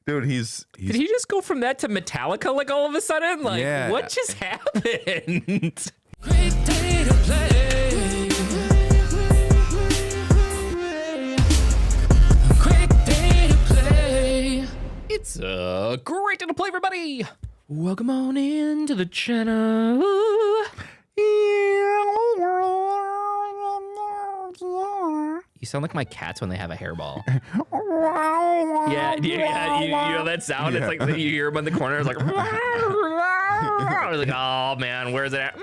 Dude, he's Did he just go from that to Metallica like all of a sudden? Like, Yeah. what just happened? Great day to play. Great day to play. It's a great day to play, everybody. Welcome on into the channel. You sound like my cats when they have a hairball. Yeah, you know that sound? Yeah. It's like you hear them in the corner. It's like, I was like, oh man, where's it at?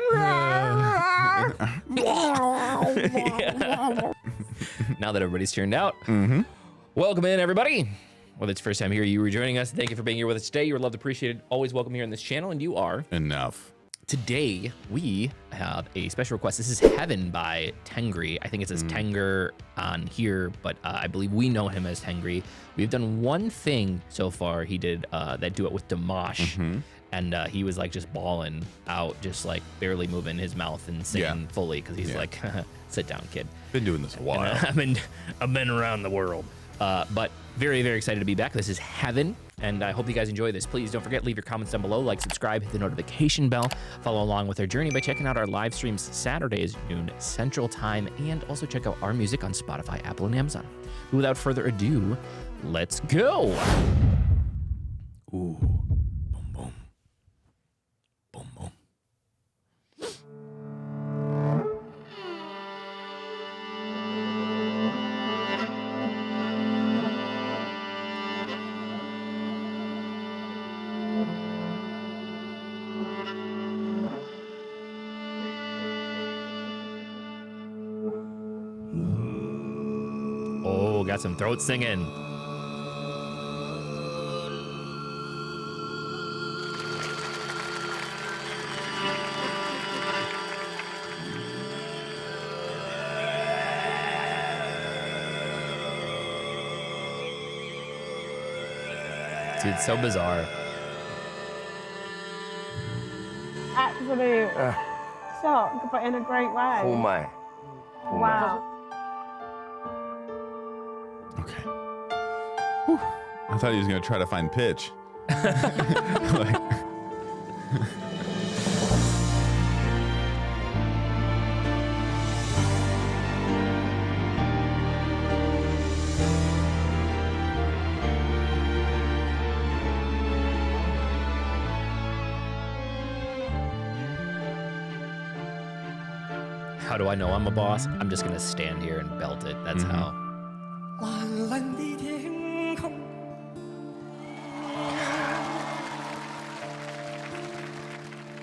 Now that everybody's turned out, welcome in, everybody. Whether it's your first time here, you were joining us. Thank you for being here with us today. You're loved, appreciated, always welcome here on this channel, and you are enough. Today, we have a special request. This is Heaven by Tengri. I think it says Tenger on here, but I believe we know him as Tengri. We've done one thing so far. He did that duet with dimash, and he was like just bawling out, just like barely moving his mouth and singing fully, because he's like, sit down, kid. Been doing this a while. I've been around the world. But very, very excited to be back. This is Heaven, and I hope you guys enjoy this. Please don't forget, leave your comments down below, like, subscribe, hit the notification bell, follow along with our journey by checking out our live streams Saturdays, noon Central Time, and also check out our music on Spotify, Apple, and Amazon. But without further ado, let's go. Ooh, boom, boom, boom, boom. Oh, got some throat singing. Dude, it's so bizarre. Absolute shock, but in a great way. Oh my. Wow. Okay. Whew. I thought he was gonna try to find pitch. Like, How do I know I'm a boss? I'm just gonna stand here and belt it. That's how. 蓝蓝的天空，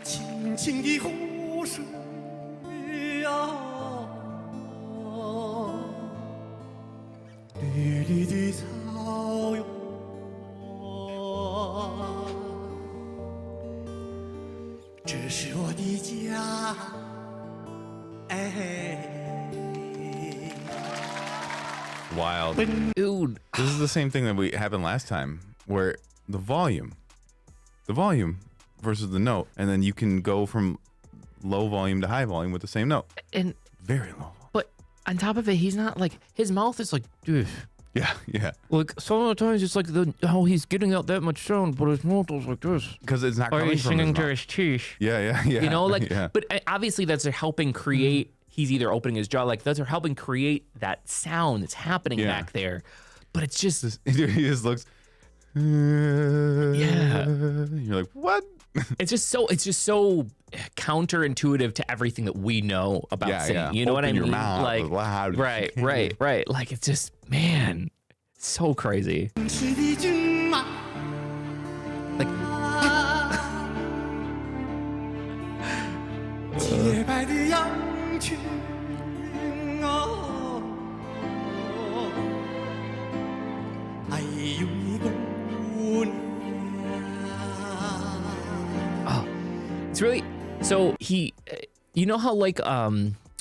清清的湖水啊，绿绿的草哟，这是我的家，哎。 wild. Dude, This is the same thing that we happened last time, where the volume versus the note, and then you can go from low volume to high volume with the same note. and Very low. but on top of it, he's not like, his mouth is like, dude. Yeah, yeah. Like some of the times it's like how he's getting out that much sound, but his mouth is like this. Because it's not Or coming he's from singing his to mouth. his teeth. Yeah. You know, like, yeah. but obviously that's helping create, he's either opening his jaw, like those are helping create that sound that's happening back there. But it's just, Dude, he just looks. You're like, what? it's just so counterintuitive to everything that we know about singing. You know what I Open mean? your mouth Like, is loud. right. Like it's just, man, so crazy. 是的骏马， Like, 洁白的羊群哦，还有你姑娘。 it's really, so he, you know how like,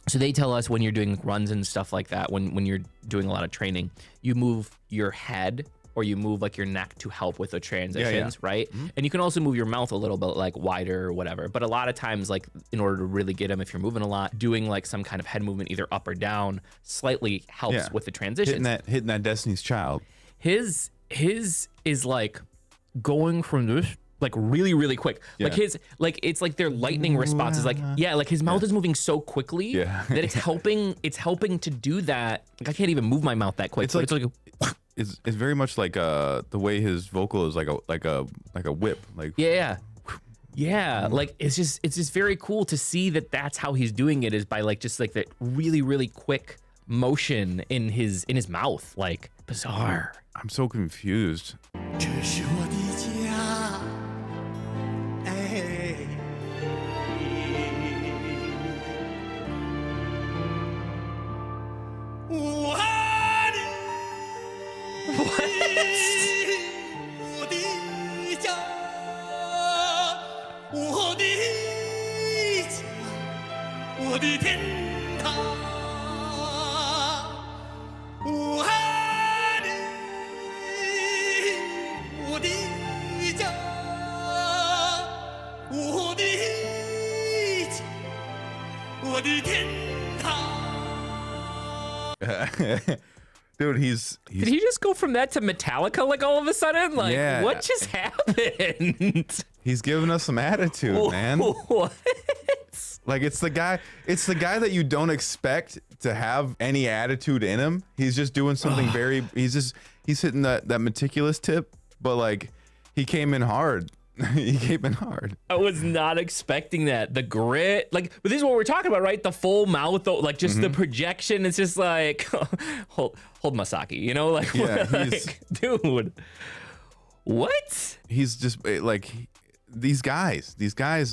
so they tell us when you're doing runs and stuff like that, when you're doing a lot of training, you move your head or you move like your neck to help with the transitions, right? And you can also move your mouth a little bit like wider or whatever. But a lot of times, like in order to really get them, if you're moving a lot, doing like some kind of head movement, either up or down, slightly helps with the transitions. Hitting that Destiny's Child. His his is like going from this like really, really quick. Like his, like it's like their lightning response is like, like his mouth is moving so quickly that it's helping to do that. Like I can't even move my mouth that quick. It's like it's very much like the way his vocal is like a whip. Like like it's just very cool to see that that's how he's doing it, is by like just like that really, really quick motion in his mouth. Like bizarre. I'm so confused. 这是我的家，哎，我的，我的家，我的家，我的天堂，我的，我的家，我的家，我的天堂。 Dude, he's Did he just go from that to Metallica like all of a sudden? Like Yeah. what just happened? he's giving us some attitude, man. What? Like it's the guy that you don't expect to have any attitude in him. He's just doing something he's hitting that meticulous tip, but like he came in hard. He came in hard. I was not expecting that. The grit, like, but this is what we're talking about, right? The full mouth, like just the projection. It's just like, hold Masaki, you know, like, like dude, what? He's just like these guys,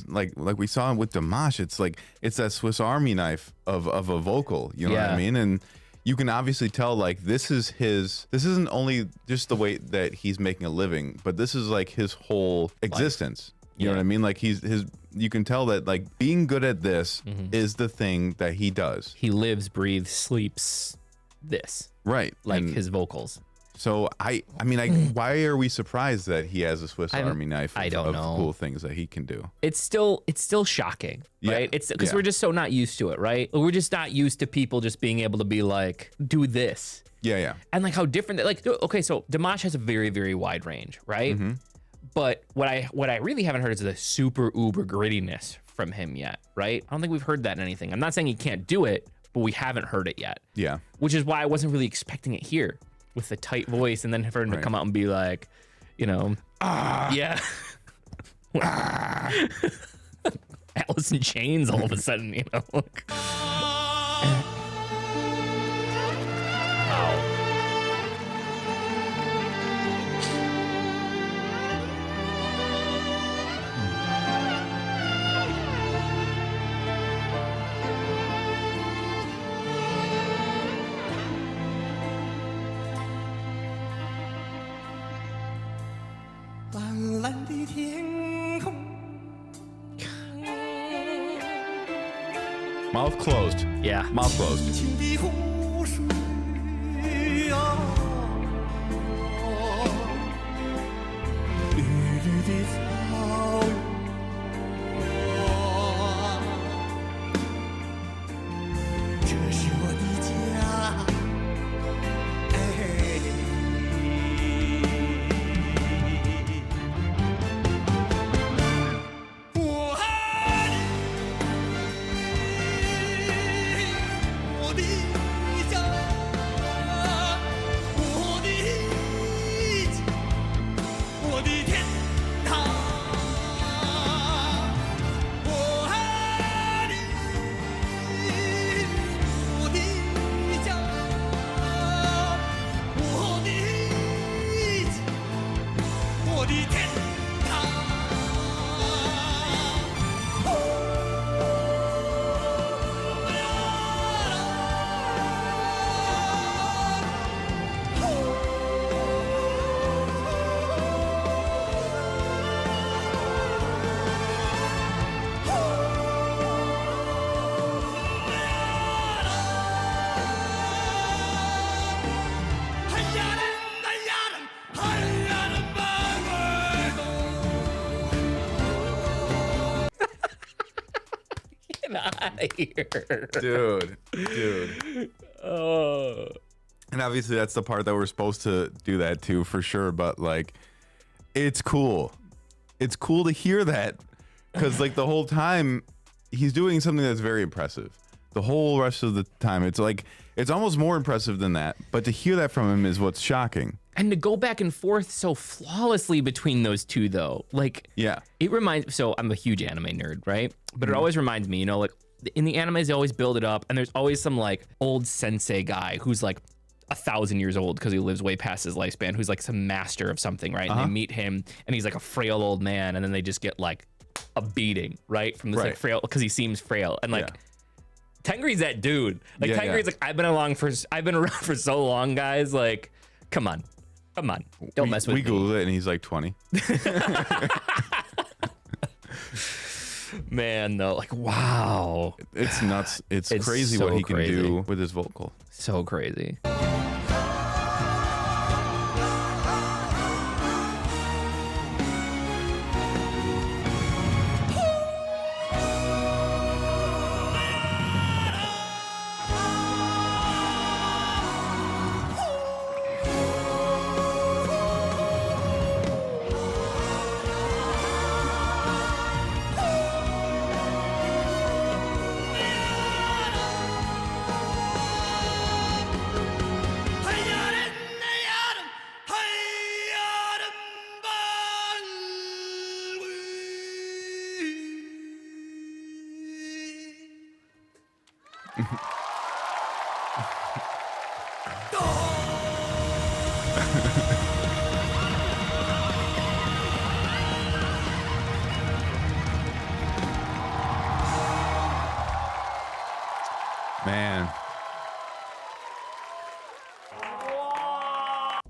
like we saw him with Dimash. It's that Swiss Army knife of a vocal, you know what I mean? And you can obviously tell like this isn't only just the way that he's making a living, but this is like his whole existence. You know what I mean? Like you can tell that like being good at this is the thing that he does. He lives, breathes, sleeps this. Right. Like and his vocals. So I mean, why are we surprised that he has a Swiss Army knife I don't of know. cool things that he can do? It's still shocking, right? It's because we're just so not used to it, right? We're just not used to people just being able to be like, do this. Yeah. And like how different that, like, okay, so Dimash has a very, very wide range, right? But what I really haven't heard is the super uber grittiness from him yet, right? I don't think we've heard that in anything. I'm not saying he can't do it, but we haven't heard it yet. Yeah. Which is why I wasn't really expecting it here with the tight voice, and then for him to come out and be like, you know, yeah. Alice in Chains all of a sudden, you know. Mouth closed. Yeah. Mouth closed. 清的湖水啊，绿绿的草原，这是我的家。我爱你。 我的家，我的家，我的天堂。我爱你，我的家，我的家，我的天堂。 Get out of here. Dude. Oh. And obviously that's the part that we're supposed to do that to for sure. But like, it's cool. It's cool to hear that because like the whole time he's doing something that's very impressive. The whole rest of the time, it's like, it's almost more impressive than that. But to hear that from him is what's shocking. And to go back and forth so flawlessly between those two, though, like, yeah, it reminds. So I'm a huge anime nerd, right? But it always reminds me, you know, like in the animes, they always build it up, and there's always some like old sensei guy who's like 1,000 years old because he lives way past his lifespan, who's like some master of something, right? And they meet him, and he's like a frail old man, and then they just get like a beating, right, from this like frail because he seems frail, and like. Tengri's that dude. Like Tengri's like, I've been around for so long, guys. Like, come on. Don't mess with me. We Googled it and he's like 20. Man, though, like, wow. It's nuts. It's crazy so what he can crazy. do with his vocal. So crazy. Man.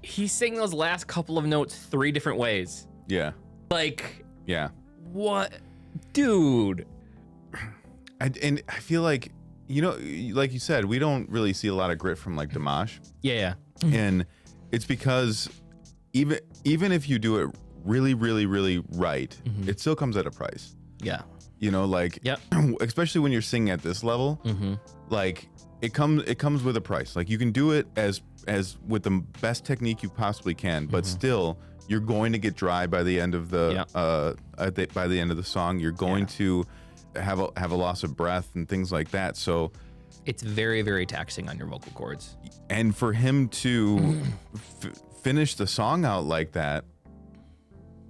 He sang those last couple of notes 3 different ways. Yeah. Like, Yeah. what? Dude. And I feel like, you know, like you said, we don't really see a lot of grit from like dimash. Yeah. And it's because even if you do it really, really, really right, it still comes at a price. Yeah. You know, like, especially when you're singing at this level, like it comes with a price. Like you can do it as with the best technique you possibly can, but still you're going to get dry by the end of the by the end of the song. You're going to have a loss of breath and things like that. So it's very, very taxing on your vocal cords. And for him to finish the song out like that,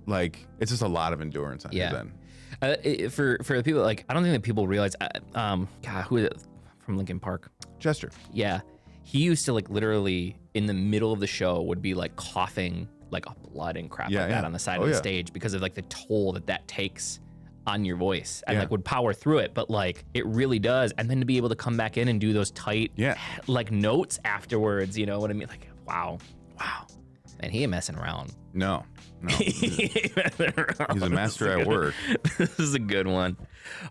like it's just a lot of endurance on his end. For the people, like, I don't think that people realize, God, who is it from Linkin Park? Chester. Yeah. He used to like literally in the middle of the show would be like coughing like up blood and crap like that on the side of the stage because of like the toll that takes on your voice, and like would power through it, but like it really does. And then to be able to come back in and do those tight like notes afterwards, you know what I mean? Like, wow. And he ain't messing around. No. He's a master at work. This is a good one.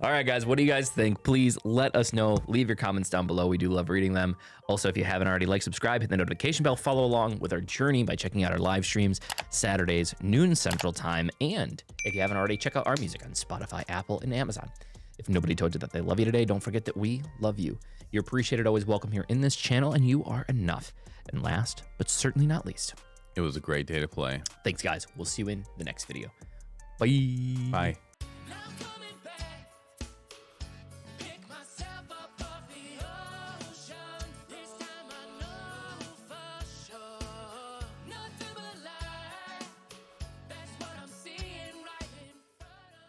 All right, guys, what do you guys think? Please let us know. Leave your comments down below. We do love reading them. Also, if you haven't already, like, subscribe, hit the notification bell, follow along with our journey by checking out our live streams Saturdays, noon Central Time. And if you haven't already, check out our music on Spotify, Apple, and Amazon. If nobody told you that they love you today, don't forget that we love you. You're appreciated, always welcome here in this channel, and you are enough. And last, but certainly not least, it was a great day to play. thanks, guys. We'll see you in the next video. Bye. Bye.